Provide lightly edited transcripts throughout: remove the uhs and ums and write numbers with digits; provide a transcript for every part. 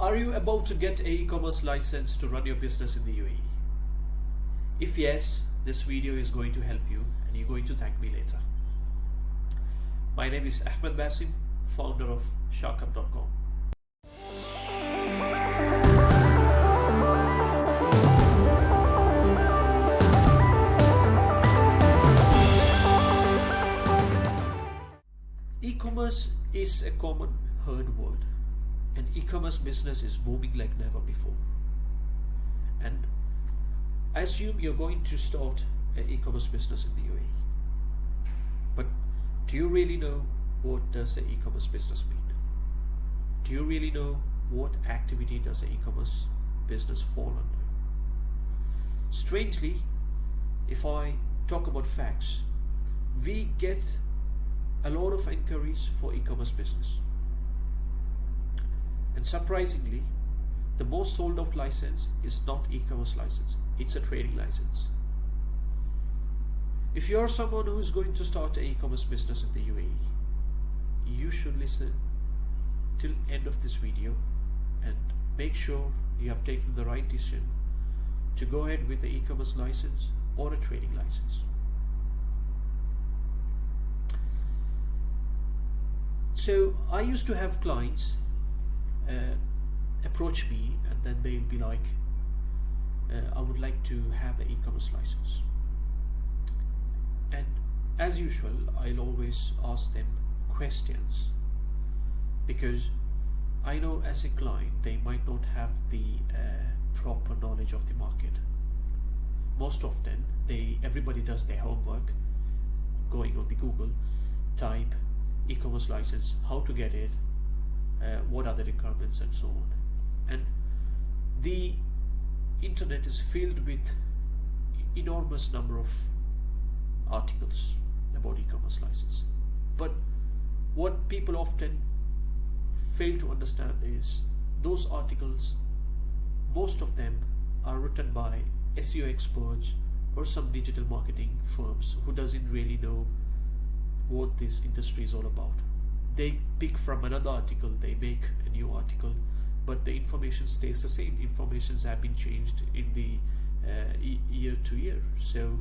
Are you about to get an e-commerce license to run your business in the UAE? If yes, this video is going to help you and you're going to thank me later. My name is Ahmed Basim, founder of Sharkup.com. E-commerce is a common heard word, and e-commerce business is booming like never before. And I assume you're going to start an e-commerce business in the UAE. But do you really know what does an e-commerce business mean? Do you really know what activity does an e-commerce business fall under? Strangely, if I talk about facts, we get a lot of inquiries for e-commerce business. And surprisingly, the most sold out license is not e-commerce license, it's a trading license. If you're someone who is going to start an e-commerce business in the UAE, you should listen till end of this video and make sure you have taken the right decision to go ahead with the e-commerce license or a trading license. So I used to have clients approach me and then they'll be like, I would like to have an e-commerce license. And as usual, I'll always ask them questions, because I know as a client they might not have the proper knowledge of the market. Most often everybody does their homework, going on the Google, type e-commerce license, how to get it, what are the requirements, and so on. And the internet is filled with enormous number of articles about e-commerce license. But what people often fail to understand is those articles, most of them are written by SEO experts or some digital marketing firms who doesn't really know what this industry is all about. They pick from another article, they make a new article, but the information stays the same. Informations have been changed in the year to year. So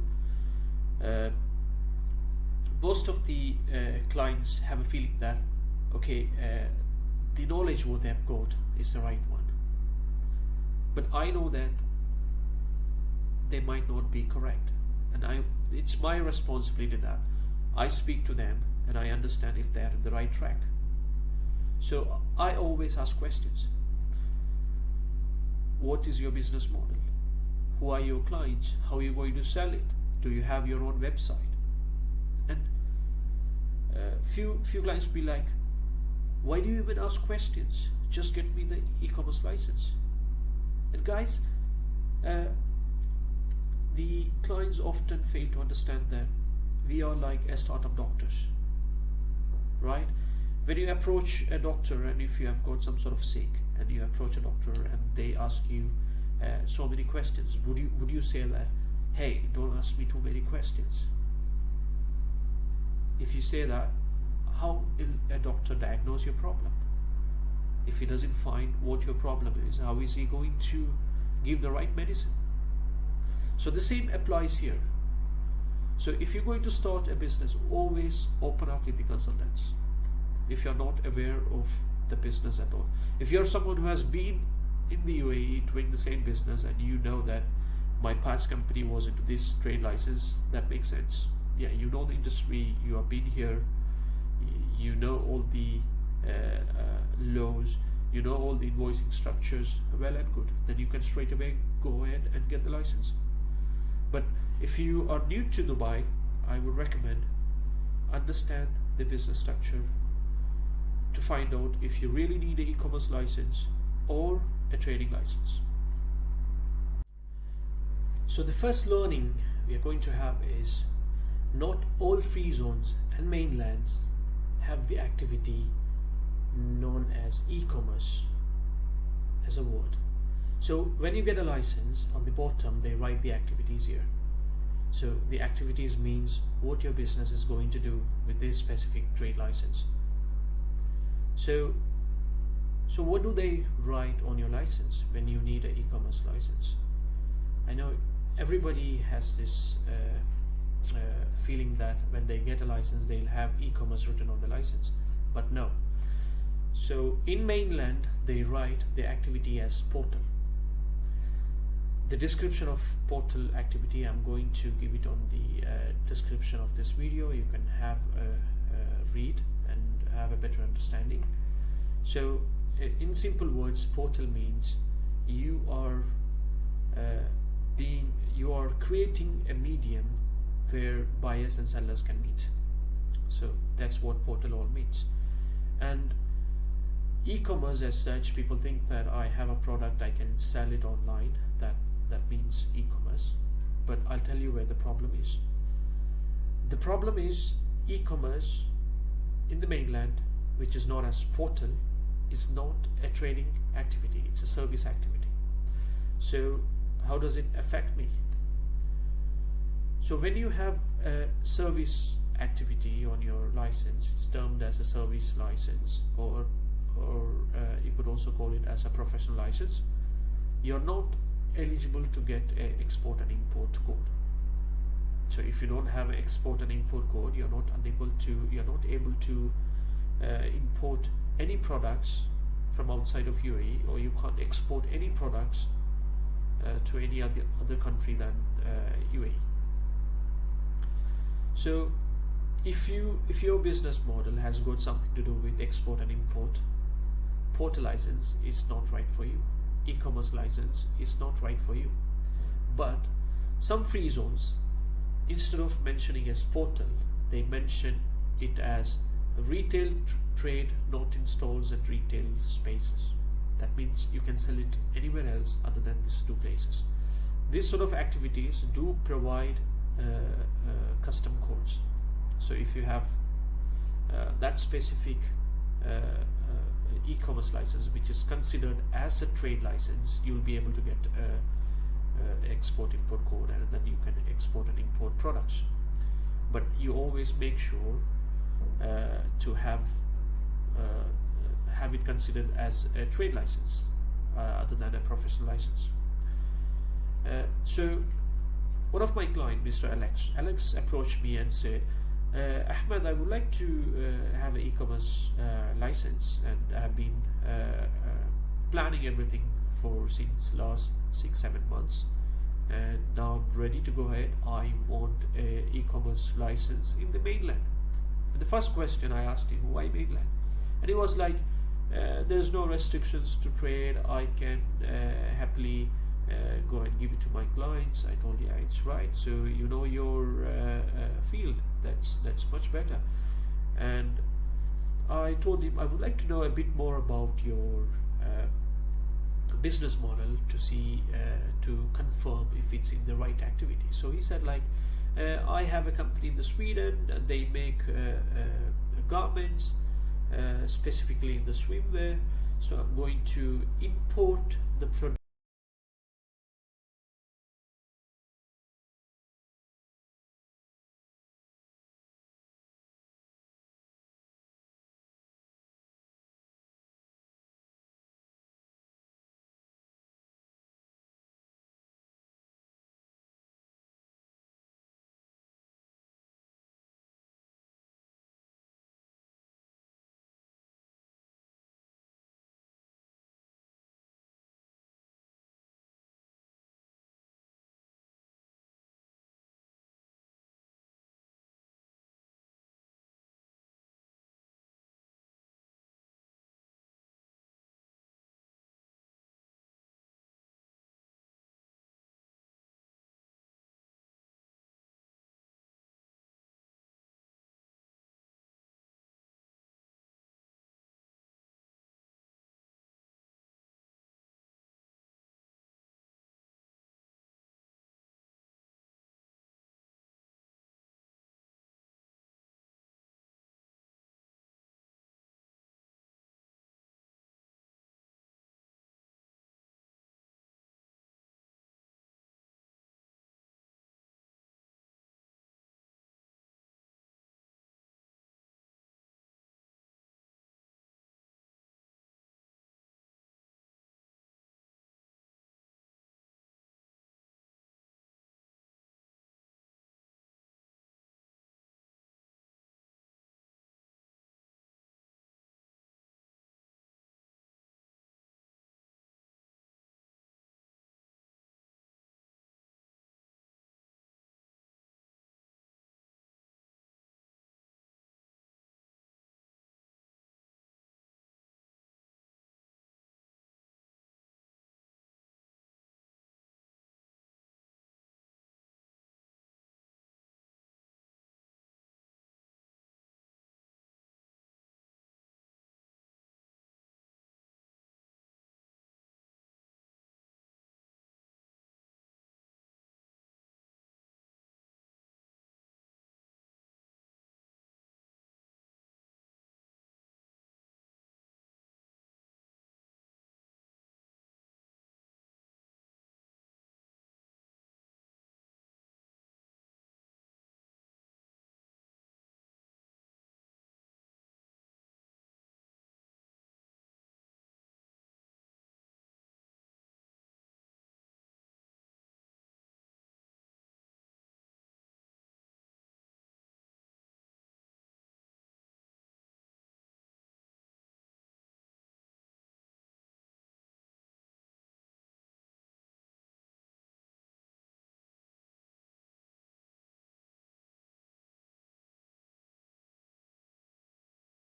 most of the clients have a feeling that okay, the knowledge what they've got is the right one, but I know that they might not be correct, and it's my responsibility that I speak to them and I understand if they're in the right track. So I always ask questions. What is your business model? Who are your clients? How are you going to sell it? Do you have your own website? And few clients be like, why do you even ask questions? Just get me the e-commerce license. And guys, the clients often fail to understand that we are like a startup doctors, right? When you approach a doctor, and if you have got some sort of sick and you approach a doctor and they ask you so many questions, would you say that, hey, don't ask me too many questions? If you say that, how will a doctor diagnose your problem? If he doesn't find what your problem is, how is he going to give the right medicine? So the same applies here. So if you're going to start a business, always open up with the consultants if you're not aware of the business at all. If you're someone who has been in the UAE doing the same business and you know that my past company was into this trade license, that makes sense. Yeah, you know the industry, you have been here, you know all the laws, you know all the invoicing structures, well and good. Then you can straight away go ahead and get the license. But if you are new to Dubai, I would recommend understand the business structure to find out if you really need an e-commerce license or a trading license. So the first learning we are going to have is not all free zones and mainlands have the activity known as e-commerce as a word. So when you get a license, on the bottom they write the activities here. So the activities means what your business is going to do with this specific trade license. So So what do they write on your license when you need an e-commerce license? I know everybody has this feeling that when they get a license they'll have e-commerce written on the license, but no. So in mainland they write the activity as portal. The description of portal activity, I'm going to give it on the description of this video. You can have a read and have a better understanding. So in simple words, portal means you are creating a medium where buyers and sellers can meet. So that's what portal all means. And e-commerce as such, people think that I have a product, I can sell it online. That means e-commerce. But I'll tell you where the problem is. The problem is e-commerce in the mainland, which is known as portal, is not a trading activity, it's a service activity. So how does it affect me? So when you have a service activity on your license, it's termed as a service license, or you could also call it as a professional license. You're not eligible to get an export and import code. So if you don't have an export and import code, you're not able to import any products from outside of UAE, or you can't export any products to any other country than UAE. So if your business model has got something to do with export and import, portal license is not right for you. E-commerce license is not right for you. But some free zones, instead of mentioning as portal, they mention it as retail trade not in stalls and retail spaces. That means you can sell it anywhere else other than these two places. These sort of activities do provide custom codes. So if you have that specific e-commerce license, which is considered as a trade license, you'll be able to get export import code, and then you can export and import products. But you always make sure to have it considered as a trade license other than a professional license. So one of my clients, Mr. Alex approached me and said, Ahmed, I would like to have an e-commerce license, and I have been planning everything since last 6-7 months, and now I'm ready to go ahead. I want an e-commerce license in the mainland. And the first question I asked him, why mainland? And he was like, there's no restrictions to trade, I can happily go and give it to my clients. I told, yeah, it's right, so you know your field, that's much better. And I told him I would like to know a bit more about your business model to see, to confirm if it's in the right activity. So he said, like, I have a company in Sweden, and they make garments, specifically in the swimwear, so I'm going to import the product